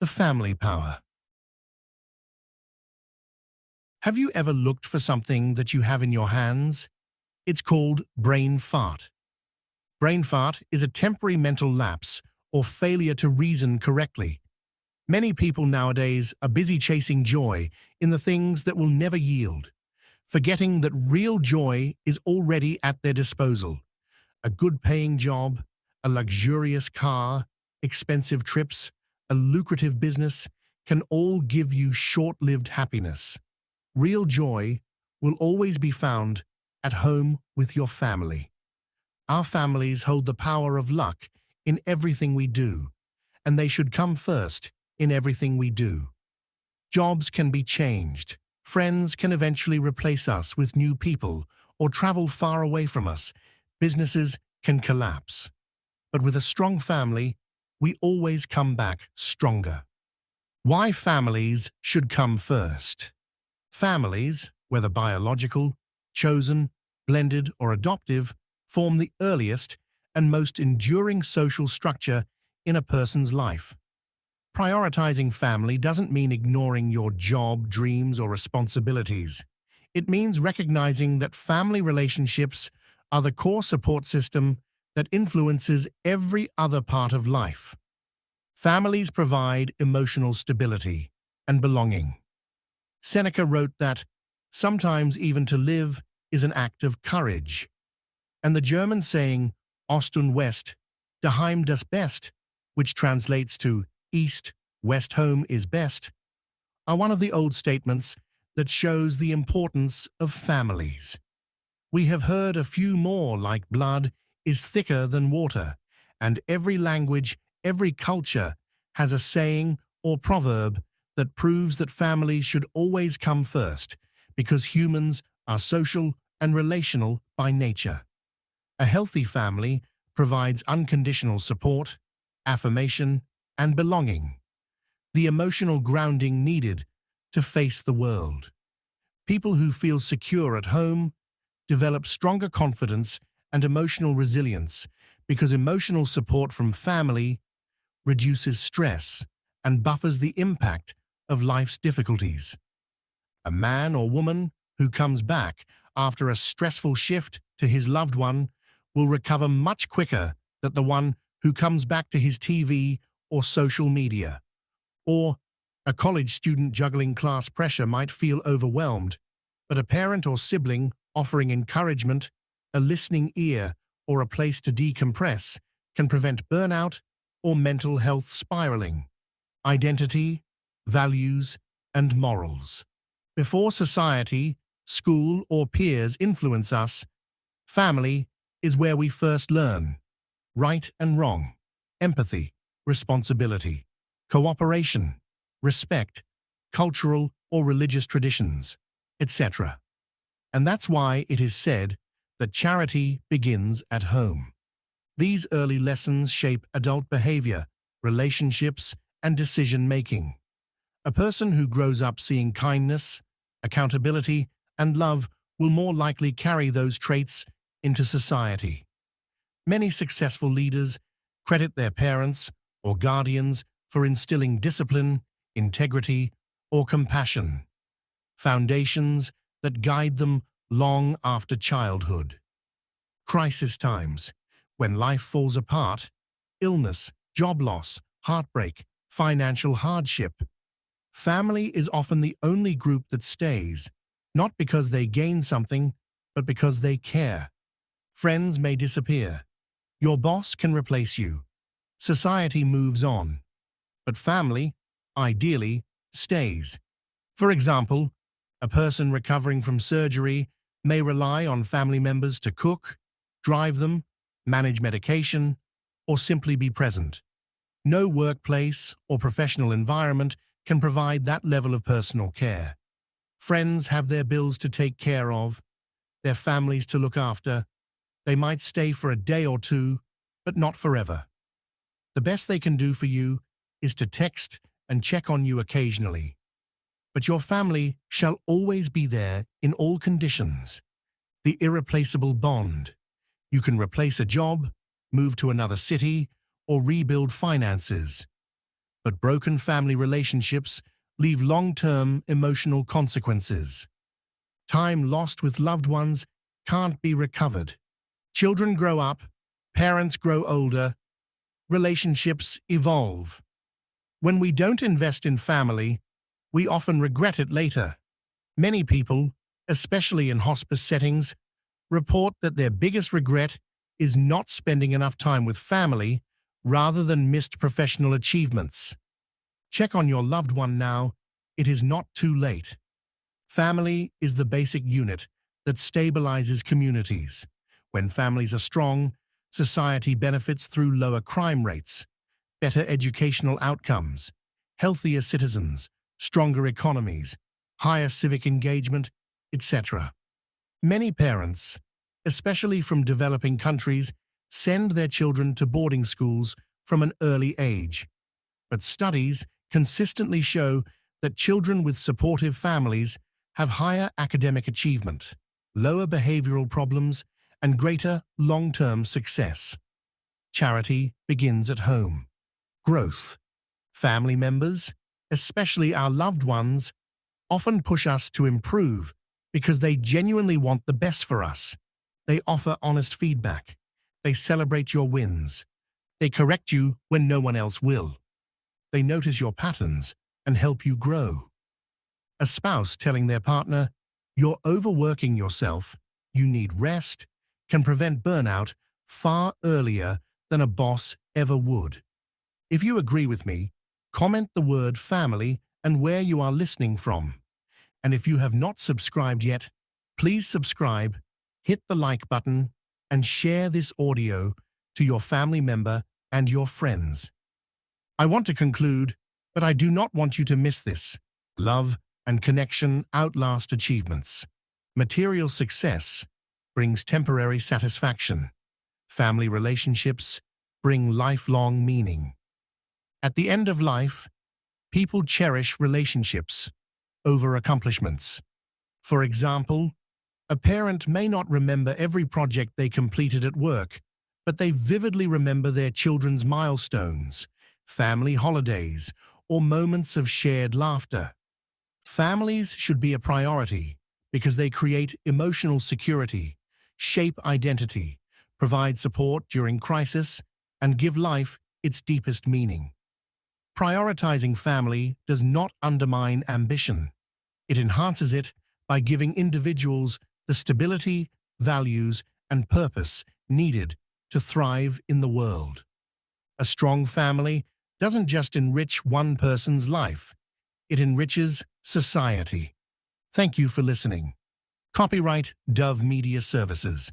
the family power. Have you ever looked for something that you have in your hands? It's called brain fart. Brain fart is a temporary mental lapse or failure to reason correctly. Many people nowadays are busy chasing joy in the things that will never yield, forgetting that real joy is already at their disposal. A good-paying job, a luxurious car, expensive trips, a lucrative business can all give you short-lived happiness. Real joy will always be found at home with your family. Our families hold the power of luck in everything we do, and they should come first in everything we do. Jobs can be changed. Friends can eventually replace us with new people or travel far away from us. Businesses can collapse. But with a strong family, we always come back stronger. Why families should come first? Families, whether biological, chosen, blended, or adoptive, form the earliest and most enduring social structure in a person's life. Prioritizing family doesn't mean ignoring your job, dreams, or responsibilities. It means recognizing that family relationships are the core support system that influences every other part of life. Families provide emotional stability and belonging. Seneca wrote that sometimes even to live is an act of courage. And the German saying, Ost und West, daheim das Best, which translates to East, West home is best, are one of the old statements that shows the importance of families. We have heard a few more like blood is thicker than water, and every language, every culture has a saying or proverb that proves that families should always come first, because humans are social and relational by nature. A healthy family provides unconditional support, affirmation, and belonging, the emotional grounding needed to face the world. People who feel secure at home develop stronger confidence and emotional resilience because emotional support from family reduces stress and buffers the impact of life's difficulties. A man or woman who comes back after a stressful shift to his loved one will recover much quicker than the one who comes back to his TV or social media. Or a college student juggling class pressure might feel overwhelmed, but a parent or sibling offering encouragement, a listening ear, or a place to decompress can prevent burnout or mental health spiraling. Identity, values, and morals. Before society, school, or peers influence us, family is where we first learn right and wrong, empathy, responsibility, cooperation, respect, cultural or religious traditions, etc. And that's why it is said that charity begins at home. These early lessons shape adult behavior, relationships, and decision-making. A person who grows up seeing kindness, accountability, and love will more likely carry those traits into society. Many successful leaders credit their parents or guardians for instilling discipline, integrity, or compassion, foundations that guide them long after childhood. Crisis times, when life falls apart, illness, job loss, heartbreak, financial hardship. Family is often the only group that stays, not because they gain something, but because they care. Friends may disappear. Your boss can replace you. Society moves on. But family, ideally, stays. For example, a person recovering from surgery may rely on family members to cook, drive them, manage medication, or simply be present. No workplace or professional environment can provide that level of personal care. Friends have their bills to take care of, their families to look after. They might stay for a day or two, but not forever. The best they can do for you is to text and check on you occasionally. But your family shall always be there in all conditions. The irreplaceable bond. You can replace a job, move to another city, or rebuild finances. but broken family relationships leave long-term emotional consequences. Time lost with loved ones can't be recovered. Children grow up, parents grow older, relationships evolve. When we don't invest in family, we often regret it later. Many people, especially in hospice settings, report that their biggest regret is not spending enough time with family rather than missed professional achievements. Check on your loved one now. It is not too late. Family is the basic unit that stabilizes communities. When families are strong, society benefits through lower crime rates, better educational outcomes, healthier citizens, stronger economies, higher civic engagement, etc. Many parents, especially from developing countries, send their children to boarding schools from an early age. But studies consistently show that children with supportive families have higher academic achievement, lower behavioral problems, and greater long-term success. Charity begins at home. Growth. Family members, especially our loved ones, often push us to improve because they genuinely want the best for us. They offer honest feedback. They celebrate your wins. They correct you when no one else will. They notice your patterns and help you grow. A spouse telling their partner, "You're overworking yourself, you need rest," can prevent burnout far earlier than a boss ever would. If you agree with me, comment the word family and where you are listening from. And if you have not subscribed yet, please subscribe, hit the like button, and share this audio to your family member and your friends. I want to conclude, but I do not want you to miss this. Love and connection outlast achievements. Material success brings temporary satisfaction. Family relationships bring lifelong meaning. At the end of life, people cherish relationships over accomplishments. For example, a parent may not remember every project they completed at work, but they vividly remember their children's milestones, family holidays, or moments of shared laughter. Families should be a priority because they create emotional security, shape identity, provide support during crisis, and give life its deepest meaning. Prioritizing family does not undermine ambition. It enhances it by giving individuals the stability, values, and purpose needed to thrive in the world. A strong family doesn't just enrich one person's life, it enriches society. Thank you for listening. Copyright Dove Media Services.